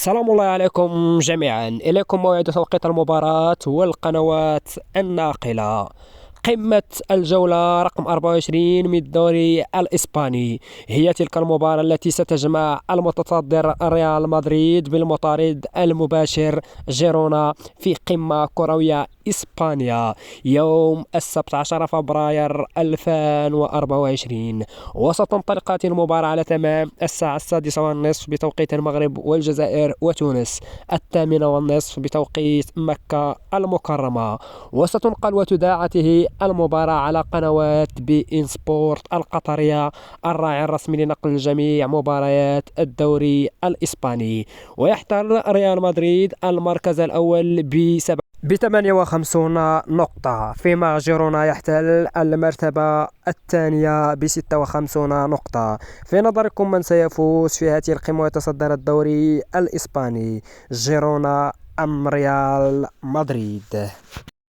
السلام الله عليكم جميعا، إليكم موعد توقيت المباراة والقنوات الناقلة. قمة الجولة رقم 24 من الدوري الإسباني هي تلك المباراة التي ستجمع المتصدر ريال مدريد بالمطارد المباشر جيرونا في قمة كروية إسبانيا يوم السبت 10 فبراير 2024. وستنطلق هذه المباراة على تمام الساعة 6:30 بتوقيت المغرب والجزائر وتونس، 8:30 بتوقيت مكة المكرمة. وستنقل وتذاع هذه المباراة على قنوات بي إن سبورت القطرية، الراعي الرسمي لنقل جميع مباريات الدوري الإسباني. ويحتل ريال مدريد المركز الأول ب 58 نقطة، فيما جيرونا يحتل المرتبة الثانية ب 56 نقطة. في نظركم من سيفوز في هذه القمة ويتصدر الدوري الإسباني، جيرونا أم ريال مدريد؟